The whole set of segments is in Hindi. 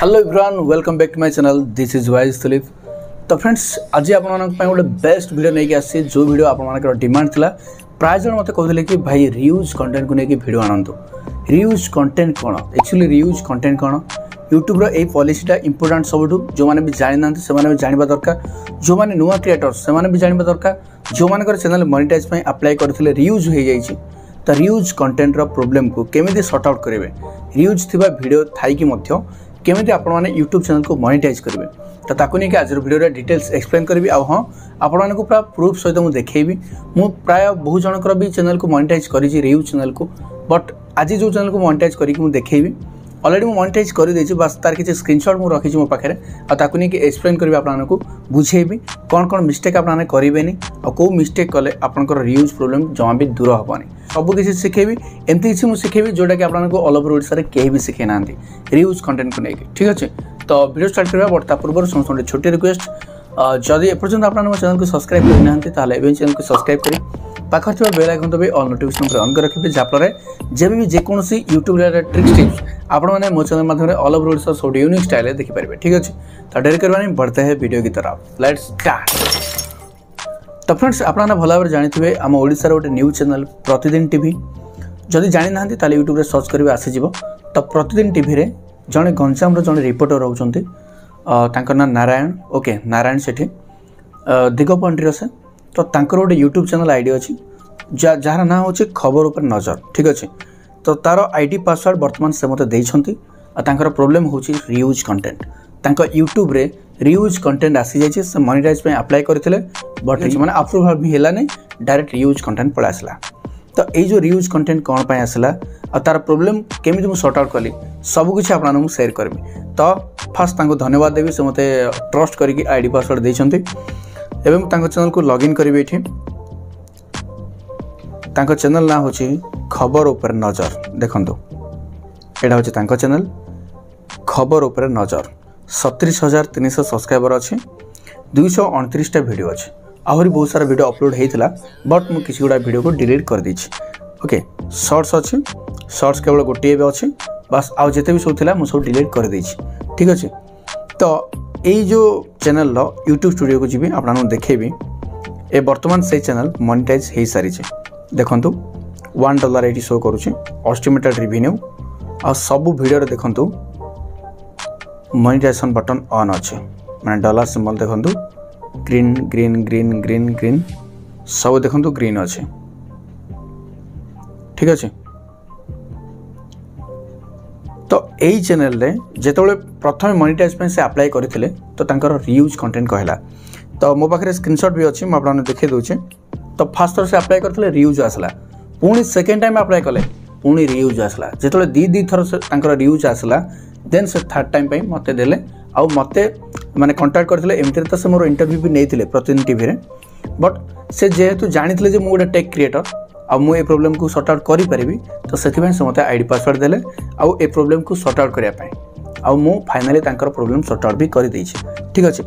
Hello everyone welcome back to my channel this is Wise Tulip. तो फ्रेंड्स आज आप गोटे बेस्ट वीडियो नहीं आसी जो वीडियो आप डिमांड था प्राय जन मत कहते कि भाई रियूज कंटेंट को लेकिन वीडियो आनंतु। रियूज कंटेंट कौन एक्चुअली रियूज कंटेंट कौन यूट्यूब रो पॉलिसीटा इंपोर्टेंट सबुठ जो मैंने भी जानी ना से भी जानवा दरकार जो मैंने नुआ क्रिएटर्स से भी जानवा दरकार जो मान चैनल मोनेटाइज अप्लाई करते रियूज हो जाए तो रियूज कंटेंट रो प्रॉब्लम को केमिति सॉर्ट आउट करेंगे रियूज थिबा वीडियो थाई कि केमिति आपण माने यूट्यूब चैनल को मोनेटाइज करेंगे तो ताकू नहीं कि आज वीडियो डिटेल्स एक्सप्लेन करी आ हाँ आपण को पूरा प्रूफ सहित मुझे देखी मु प्राय बहुत जनकर भी चैनल को मोनेटाइज करी रियूज चैनल को बट आज जो चैनल को मोनेटाइज करके मुझे देखी ऑलरेडी मुझे मोनेटाइज कर देछि बस तार किसी स्क्रीनशॉट मुझे रखी मो पाखे ताकू नहीं कि एक्सप्लेन करी आपको बुझेबी कौन कौन मिस्टेक आपने करेंगे और कौ मिस्टेक कले आपंकर रियूज प्रोब्लेम जमा भी दूर हेनी सब किसी शिखेबी एमती किसी मुझे शिखेबी जोटा कि आपको ऑल ओवर ओडिशा रे केही भी शिखे ना रियूज कंटेंट को लेकिन ठीक अच्छे। तो वीडियो स्टार्ट करवा बट पूर्व समस्त छोटी रिक्वेस्ट जदि एपर्यंत आप चैनल को सब्सक्राइब करना चैनल को सब्सक्राइब करी पाखर थोड़ा बेल आइकन दबे ऑल नोटिफिकेशन पर ऑन कर रखिए जहाँफल जब भी जेकोसी यूट्यूब ट्रिक्स टिप्स आपने मो चैनल माध्यम ऑल ओवर ओडिशा सब यूनिक स्टाइल देखिपारे ठीक अच्छे। तो डेरी करवा नहीं बढ़ते हैं वीडियो की तरफ लेट्स स्टार्ट। तो फ्रेंड्स आपने भल भाव जानी आम ओडिशार गोटे न्यूज चैनल प्रतिदिन टीवी जदि जानी ना यूट्यूब रे सर्च करेंगे आसीज। तो प्रतिदिन टीवी रे जड़े गंजाम जड़े रिपोर्टर रोचंती ना नारायण ओके नारायण सेठी दिगपंडी से तो तांकर गोटे यूट्यूब चैनल आईडी अच्छी जार ना हूँ खबर उपर नजर ठीक अच्छे। तो तार आईडी पासवर्ड बर्तमान से मत देइछंती तांकर प्रॉब्लम होची रियूज कंटेंट तांका यूट्यूब रे रियूज कंटेंट आसी जाइए से मोनेटाइज पे अप्लाई करथिले बट माने अप्रूवल भी हेला नहीं डायरेक्ट रियूज कंटेंट पड़ा आसला। तो ये जो रियूज कंटेंट कौन पे आसला और तार प्रॉब्लम केमिति मु सॉर्ट आउट कली सब कुछ आपन मु शेयर करबी। तो फास्ट तांको धन्यवाद देवी से मते ट्रस्ट करिक आईडी पासवर्ड देइछंती एवं तांको चैनल को लॉगिन करिवे एठी तांको चैनल ना होची खबर ऊपर नजर देखंतु एटा होची तांको चैनल खबर ऊपर नजर 37,300 सब्सक्राइबर अच्छे 229 वीडियो अच्छे आहरी बहुत सारा वीडियो अपलोड होता बट मुझे किसी गुड़ा वीडियो को डिलीट कर दी ओके। शॉर्ट्स अच्छे शॉर्ट्स केवल गोटे अच्छे बस आउ जिते भी सब था मुझे सब डिलीट कर दी ठीक अच्छे। तो यही जो चैनल यूट्यूब स्टूडियो को जी आपको देखेबी ए वर्तमान से चैनल मोनेटाइज हो सारी देखु $1 ये शो करुचे एस्टिमेटेड रेवेन्यू आ सबू वीडियो देखु मोनेटाइजेशन बटन ऑन अच्छे मैंने डॉलर सिंबल देखु green green green green green सब देखु ग्रीन अच्छे ठीक अच्छे। तो यही चैनल रे जेतबले प्रथम मोनेटाइज से अप्लाई करथिले तो तांकर रियूज कंटेंट कहला। तो मो पाखे स्क्रीनशॉट भी अच्छी मुझे देखे दूचे। तो फास्ट थर से अप्लाई करथिले रियूज आसला पुणी सेकेंड टाइम अप्लाई कले पुणी रियूज आसला जेतबले दी थर से तांकर रियूज आसला देन से थर्ड टाइम पे मते देले आ मते माने कांटेक्ट करथिले एमती तो से मोर इंटरव्यू भी नैथिले प्रतिदिन टीवी रे बट से जेहेतु जानिथिले जे मु गोटे टेक क्रिएटर आ मु ए प्रॉब्लम को सॉर्ट आउट करि परिबी तो सेथिबे से मते आईडी पासवर्ड देले आ ए प्रॉब्लम को सॉर्ट आउट करिया पई आ मु फाइनली तांकर प्रॉब्लम सॉर्ट आउट भी करि दैछि ठीक अछि।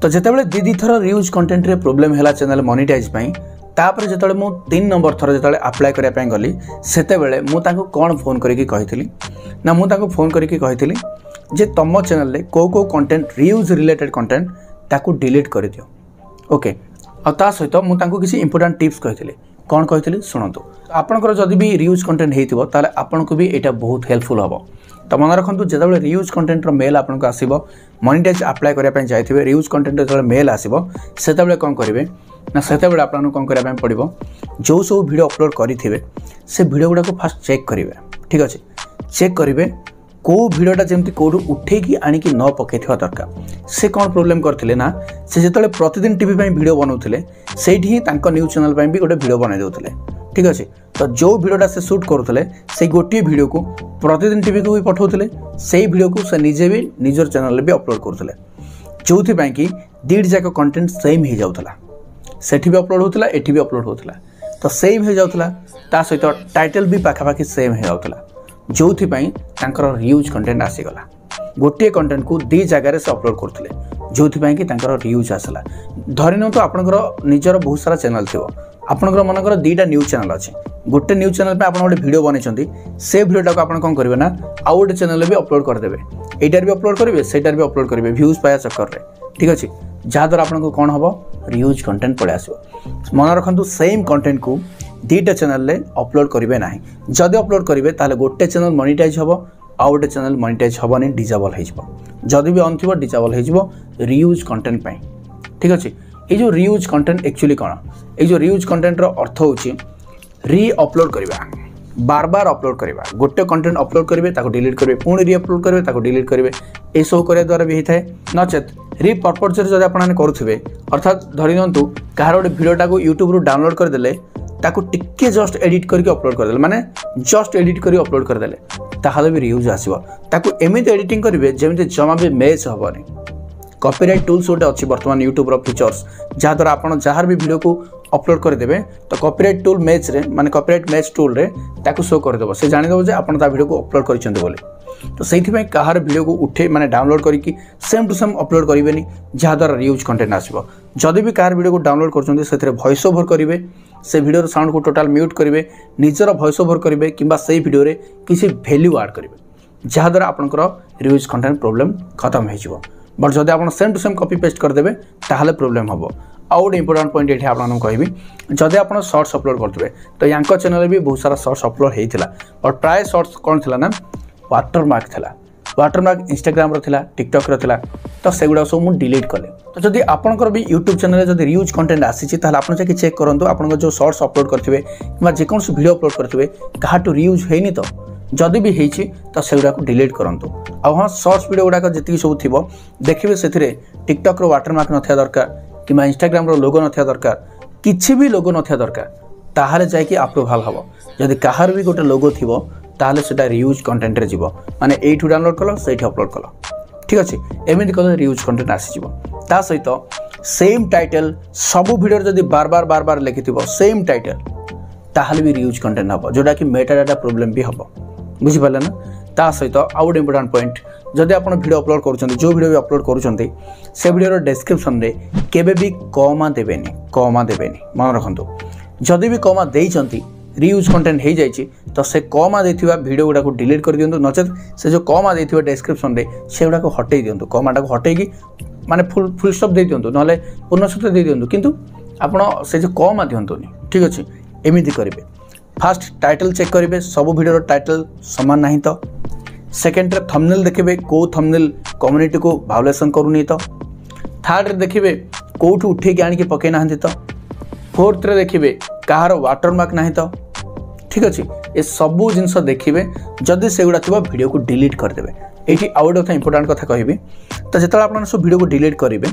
तो जेतेबेले दी थर रियूज कंटेंट रे प्रॉब्लम हैला चैनल मोनेटाइज पई तापर जेतेबेले मु 3 नंबर थर जेतेबेले अप्लाई करिया पई गली सेतेबेले मु तांको कोन फोन करिकि कहिथिली ना मु तांको फोन करिकि कहिथिली जे तम चैनल रे को कंटेंट रियूज रिलेटेड कंटेंट ताकू डिलीट कर दियो ओके। आ ता सहित मु तांको किसी इंपोर्टेंट टिप्स कहिथिली कौन कहिथिली शुणतु आपनकर जदि भी रियूज कंटेंट हेतिबो ताले आपनको भी एटा बहुत हेल्पफुल हबो। तो मन रखु जो रियूज कंटेंट मेल आपको आसो मोनेटाइज अप्लाई करने जाइए रियूज कंटेंट जो मेल आसो से कौन करेंगे ना से आपको कौन करने पड़ो जो सब वीडियो अपलोड करेंगे से वीडियो गुड़ा को फास्ट चेक करेंगे ठीक अच्छे चेक करेंगे कौ वीडियोटा जमी कौटू उठेकी आणिकी न पकई दरकार से कौन प्रोब्लेम करते ना से जो प्रतिदिन टीवी वीडियो बनाऊे से न्यूज चैनल भी गोटे वीडियो बनई दूसरे ठीक अच्छे। तो जो वीडियोटा से शूट करुले से गोटे वीडियो को प्रतिदिन टीवी को भी पठाऊले से वीडियो को से निजे भी निजर चैनल भी अपलोड करुले जो कि दीड जाक कंटेंट सेम हो जाऊला सेठी भी अपलोड होता एठी भी अपलोड होता तो सेम हो जाऊला ता सहित टाइटल भी पाखापाखि सेम हो जाऊला जो रियूज कंटेंट आसीगला गोटे कंटेंट को दी जगार से अपलोड करते जो कि रियूज आसला धरी तो आपंकर निजर बहुत सारा चैनल थी आपणकर मनकर दुईटा न्यूज चैनल अच्छे गोटे न्यूज चैनल पे आप गोटे वीडियो बनई से वीडियोटा को आप कौन करेंगे ना आउ गोटे चैनल भी अपलोड करदे एटार भी अपलोड करेंगे सेटार भी अपलोड करेंगे व्यूज पाया चक्कर में ठीक अच्छे जहाँद्वारा आपको कौन हम रियूज कंटेंट पड़े आस मन रखु सेम कंटेंट को दुईटा चैनल अपलोड करेंगे ना जदि अपलोड करेंगे ताहले गोटे चैनल मोनिटाइज हम आउ गोटे चैनल मोनिटाइज हेनी डिजेबल होदी भी ऑन थी डिजेबल हो रियूज कंटेंट ठीक अच्छे ये जो रियूज कंटेंट एक्चुअली कौन ये जो रियूज कंटेंट अर्थ हो री अपलोड करवा बार बार अपलोड करवा गोटे कंटेंट अपलोड करेंगे डिलीट करेंगे पुणी री अपलोड करेंगे डिलीट करेंगे ये सब करने द्वारा भी होता है नचेत री पर्पज जब आप करुवे अर्थात धरी दिंतु कहार गोटे भिडियोटा को यूट्यूब रू डाउनलोड करदे ताकू टिके जस्ट एडिट करके अपलोड करदे माने जस्ट एडिट करके अपलोड करदे ताहले भी रियूज आसीबो ताकू एमिति एडिटिंग करेंगे जमी जमा भी मैच हेनी कॉपीराइट टूल्स गोटे अच्छी बर्तमान यूट्यूब फीचर्स जहाँद्वारा आप जहाँ भी वीडियो को अपलोड करदे तो कॉपीराइट टूल मैच रे माने कॉपीराइट मैच टूल रे ताकू शो करदेव से जानीदेव जे आप वीडियो को अपलोड कर तो से कहार वीडियो को उठे माने डाउनलोड करके सेम टू सेम अपलोड करेंगे जहाँद्वारा रियूज कंटेंट आसो जदि भी कहार वीडियो को डाउनलोड कर वॉइस ओवर करेंगे से वीडियो साउंड को टोटाल म्यूट करेंगे निजर वॉइस ओवर करेंगे कि वीडियो किसी वैल्यू ऐड करेंगे जहाँद्वारा आपंकर रियूज कंटेंट प्रोब्लेम खत्म हो बट जब आप same to same copy paste करदे ताहले प्रोब्लेम हम आउ गोटे इंपोर्टेंट पॉइंट ये आपको कहबी जब आप शॉर्ट्स अपलोड करते तो या चैनल भी बहुत सारा शॉर्ट्स अपलोड होता बट प्राय शॉर्ट्स कौन थी ना वाटरमार्क था वाटरमार्क इंस्टाग्राम रा टिकटॉक रा तो सेगुड़ा सब मुझे डिलीट कले तो जब आपंकर भी यूट्यूब चैनल जब रियूज कंटेंट आसी आप चेक करूँ आप जो शॉर्ट्स अपलोड करेंगे कि जेकोसी वीडियो अपलोड करेंगे क्या रियूज होनी तो जदि भी होती तो सेगुड़ा को डिलीट करूँ आ हाँ शॉर्ट्स वीडियो गुड़ाक जी सब थी देखिए से टिकटॉक वाटरमार्क ना दरकार कि इंस्टाग्राम लोगो ना दरकार किसी भी लोगो ना दरकार ताहले जाकि अप्रूवाल हम जदि कहार भी गोटे लोगो थी ताहले सेटा रियूज कंटेंट रे जीवो माने एठू डाउनलोड कलो सेठी अपलोड कलो ठीक अच्छे एमती कले रियूज कंटेंट आसीजिवो ता सहित सेम टाइटल सबू वीडियो जदि बार बार लिखि सेम टाइटल ताहले भी रियूज कंटेंट हम जोटा कि मेटा डाटा प्रोब्लेम भी हम बुझिपारे ना ता सहित आउ गोटे इंपोर्टेंट पॉइंट जदि आप वीडियो अपलोड करुँच जो वीडियो भी अपलोड करुँच से वीडियो डिस्क्रिप्शन रे केबे भी कमा देवेनि मन रखु जदि भी कमा देइचंती रियूज कंटेंट हो जाए तो से कमा देथिबा वीडियो गुड़ा को डिलीट कर दियंतु नचेत से जो कमा देथिबा डिस्क्रिप्शन रे से गुड़ा को हटै दियंतु कमाटा को हटैकी माने फुल स्टॉप दे दियंतु नले पूर्णशब्द दे दियंतु किंतु आपण से जो कमा दियंतुनी ठीक अछि एमिति करिवे फास्ट टाइटल चेक करेंगे सब वीडियो टाइटल सामान नहीं तो सेकेंड रे थंबनेल देखिए कौ थंबनेल कम्युनिटी को भायोलेसन करूनी तो थर्ड रे देखिए कौटू उठे आनिक पकई ना तो फोर्थ रे देखिए कहार वाटरमार्क ना तो ठीक अच्छे ये सबू जिनस देखिए जदि से गुड़ा थी वीडियो को डिलीट करदे ये आउ गोटे कथा इंपोर्टेंट कथा कहबी तो जो आप सब वीडियो को डिलीट करेंगे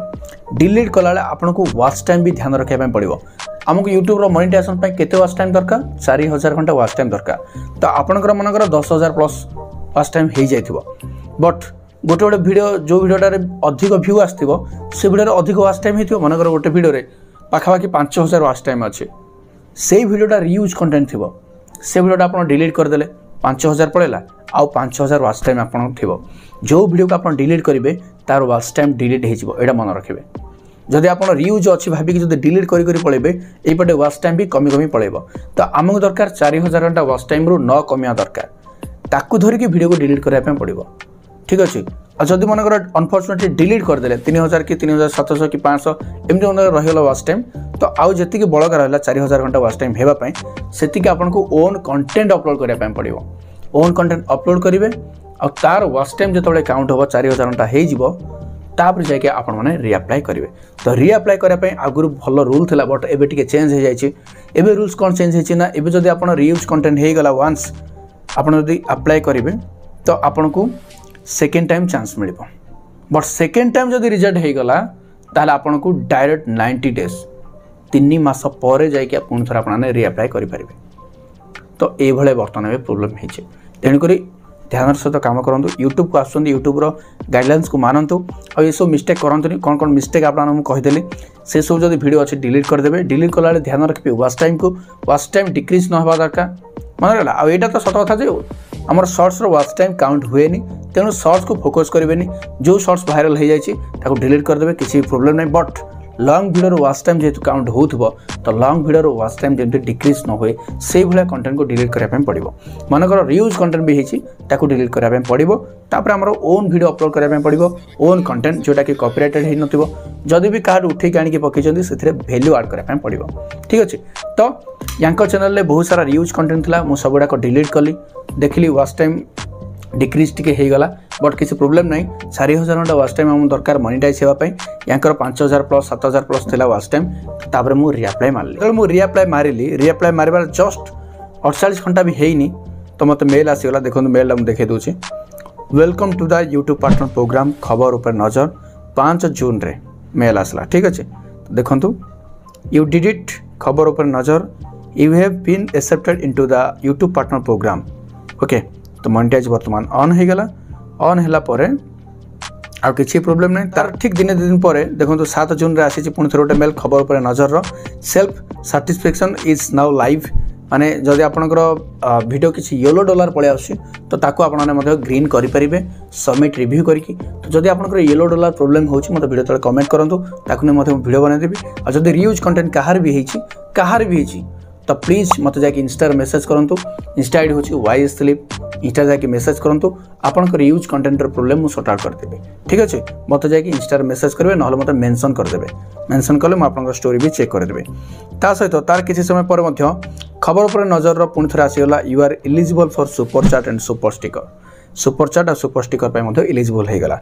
डिलीट कला आपको वॉच टाइम भी ध्यान रखा पड़ो आमको यूट्यूब मोनेटाइजेशन केते वॉच टाइम दरकार 4000 घंटा वॉच टाइम दरकार तो आपंकर मनकर 10,000 प्लस वॉच टाइम हो जाए बट गोटे गोटे वीडियो जो वीडियोटार अधिक व्यू आसो से वीडियो अधिक वॉच टाइम हो मनकर गोटे वीडियो पाखापाखि 5000 वॉच टाइम अच्छे से वीडियोटा रियूज कंटेंट थी से वीडियोटा आप डिलीट करदे 5000 पड़ेगा आउ 5000 वॉच टाइम आप जो वीडियो को आप डिलीट करेंगे तार वॉच टाइम डिलीट हो मन रखिए जदि आप रियूज अच्छी भाविक जो डिलीट करेंगे पड़े यपटे वॉच टाइम भी कमी पड़ेब तो आमको दरकार 4000 घंटा वॉच टाइम रू न कमिया दरकार ताकू धरिकी वीडियो को डिलीट करने पड़ो ठीक अच्छे और जब मनकर अनफर्चुनेटली डिलीट करदे 3000 कि 3700 कि 500 एमती मन रहीगला वॉच टाइम तो आउ जी बड़का रहा 4000 घंटा वॉच टाइम होगापाई से आपको ओन कंटेंट अपलोड करने पड़ो ओन कंटेंट अपलोड करेंगे और तार वॉच टाइम जो काउंट हम 4000 घंटा होपर जाकि आपण मैंने रिअप्लाई करेंगे तो रिअप्लाई करने आगुरी भल रूल था बट एबे टिके चेंज हो जाए रूल्स कौन चेंज होना एबे जदि आप रियूज कंटेंट हो गला वन्स आपड़ जदि अप्लाई करेंगे तो आपन को second time chance mill but second time जदि रिजेक्ट हो गला ताहले आपन को डायरेक्ट 90 डेज 3 मास पर जाकि पुणी थोड़ा आपने रिअप्लाई करेंगे तो ये बर्तमान में प्रोब्लेम होती तेणुक ध्यान सहित काम करूँ यूट्यूब को आसुँच यूट्यूब गाइडलाइंस को मानतु और ये सब मिस्टेक करतुनि कौन कौन मिस्टेक आपको कहीदेली से सब जब वीडियो अच्छे डिलीट करदे डिलीट कला ध्यान रखिए वॉच टाइम को वॉच टाइम डिक्रिज न होगा दरकार मन रहा आईटा तो सत कथा जो आम सर्ट्स वॉच टाइम काउंट हुए तेणु सर्ट्स को फोकस करेंगे जो सर्ट्स भाइराल हो जाए डिलीट करदे किसी प्रोब्लेम नहीं but long video watch time जेहेतु काउंट होथबो तो लॉन्ग वीडियो वॉच टाइम जेमति डिक्रीज न होए से भलिया कंटेंट को डिलीट करिया पय पड़िबो मानकर रियूज कंटेंट भी हेची ताको डिलीट करिया पय पड़िबो तापर हमर ओन वीडियो अपलोड करिया पय पड़िबो ओन कंटेंट जोटा कि कॉपीराइटेड हे नथिबो जदि भी कार्ड उठे के आनी के पकेचंदी सेथिरे वैल्यू ऐड करिया पय पड़िबो ठीक अछि तो यांको चैनल ले बहुत सारा रियूज कंटेंट थिला मु सबडा को डिलीट कली देखली वॉच टाइम डिक्रीज टिके हे गला बट किसी प्रॉब्लम नहीं 4000 घंटा वॉच टाइम हम दरकार मोनेटाइज हेबा पय यांकर 5000 प्लस 7000 प्लस थिला वॉच टाइम तापर मु रीअप्लाई मारली तो मु रीअप्लाई मारबार जस्ट 48 घंटा भी हेइनी तो मते मेल आसी गला देखो मेल हम देखे दोची welcome to the YouTube partner programme खबर ऊपर नजर 5 जून रे मेल आसला ठीक अछि देखंतु यू डिड इट खबर ऊपर नजर you have been accepted into the YouTube partner program okay तो मोनेटाइज वर्तमान ऑन हो गला ऑन हैला परे आ किसी प्रॉब्लम नहीं तार ठीक दिन दिन पर देखो 7 जून रे आसी पुणी थोड़े मेल खबर पर नजर रो self satisfaction is now live माने जदि आपनकर वीडियो किसी येलो डॉलर पळे आसी तो ताको आपन माने ग्रीन करि परिबे सबमिट रिव्यू करिकि तो जदि आपनकर येलो डॉलर प्रॉब्लम होची मते वीडियो तळे कमेंट करंतु ताको ने मते वीडियो बनै देबी आ जदि रियूज कंटेंट कहार भी हेची तो प्लीज मत जाके इंस्टा मेसेज करंतु इंस्टा आईडी होची वाइज स्लिप इंस्टा जाके मेसेज करंतु आपनकर यूज कंटेंट प्रॉब्लम मु सॉर्ट आउट कर देबे ठीक अछि मत जाके इंस्टा मेसेज करबे नहले मत मेंशन कर देबे मेंशन करले म आपनकर स्टोरी भी चेक कर देबे ता सहित तार किछि समय पर मध्य खबर पर नजर रो पुणी थरा आसी गला you are eligible for super chat and super chat और सुपर स्टिकर पे मध्य एलिजिबल हे गला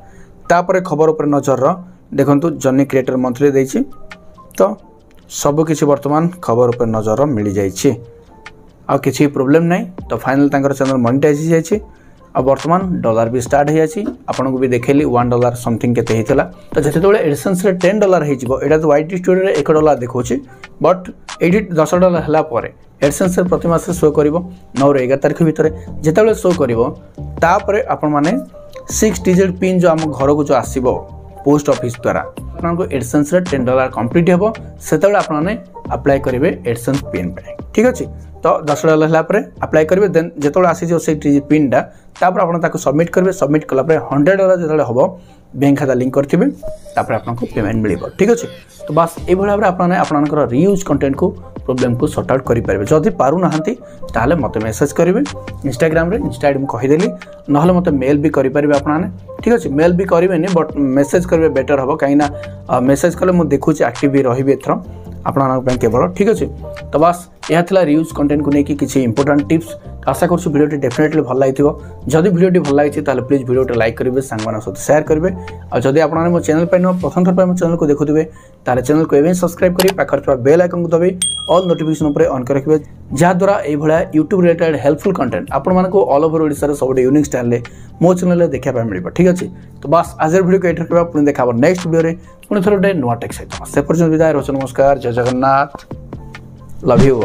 तापर खबर पर नजर रो देखंतु जर्नी क्रिएटर मंथली देछि तो सब किसी वर्तमान खबर पर नजर मिल जाइए आ किसी प्रॉब्लम नहीं तो फाइनल तांकर चैनल मोनेटाइज हो जाइए आ वर्तमान डॉलर भी स्टार्ट हो जाइए आपन को भी देखेली $1 समथिंग केते हेतला तो जते तोले एडसेंस रे $10 हे जिवो एटा तो वाईटी स्टूडियो रे $1 देखोची बट एडिट $10 हला परे एडसेंस रे प्रति मास शो करिवो 9 रे 11 तारिख भितरे जेतेबेले शो करिवो तापरे आपन माने 6 डिजिट पिन जो हम घर को जो आसीबो पोस्ट ऑफिस द्वारा आपको एडसेंस रे $10 कंप्लीट हेबो सेतेबेले आपने अप्लाई करिवे एडसेंस पिन पे ठीक अछि तो $10 हला परे अप्लाई करिवे देन जेतोले आसी जो से पिन डा तापर आपन ताको सबमिट करिवे सबमिट कला परे $100 जेतोले हबो बैंक खाता लिंक करथिबे तापर आपनको पेमेंट मिलिबो ठीक अछि तो बस ए भला भाबरे आपने आपनकर रियूज कंटेंट को प्रॉब्लम को सॉर्ट आउट करि परबे जदि पारु नहंती ताले मते मेसेज करिवे इंस्टाग्राम रे इंस्टा आईडी म कहि देली नहले मते मेल भी करि परबे आपनाने ठीक अछि मेल भी करिवेनी बट मेसेज करबे बेटर हबो काइना मेसेज कले म देखुची एक्टिव भी रहिबे एथरो आपन पे केवल ठीक अच्छे तो बस यह था रियूज कंटेंट को लेकिन किसी इंपोर्टेंट टिप्स आशा करूँ वीडियो डेफिनेटली भल लगी जदि वीडियो भल लगी प्लीज वीडियो लाइक करेंगे सांग सहित शेयर करेंगे और जदि आप मो चैनल पर प्रथम थर मो चैनल को देखुए ताले चैनल को एवं सब्सक्राइब करी पाखर बेल आइकन को दबाई ऑल नोटिफिकेशन पर ऑन कर रखिए जहाद्वारा ये यूट्यूब रिलेटेड हेल्पफुल कंटेंट आपण को ऑल ओवर ओडिशा सब यूनिक स्टाइल मो चैनल देखा मिल ठीक अच्छे तो बस आज वीडियो को ये रखा पुणी देखा नेक्स्ट वीडियो पुणी थोड़े नुआ टेक सहित से पर्यटन विदाय रोच नमस्कार जय जगन्नाथ लव यू।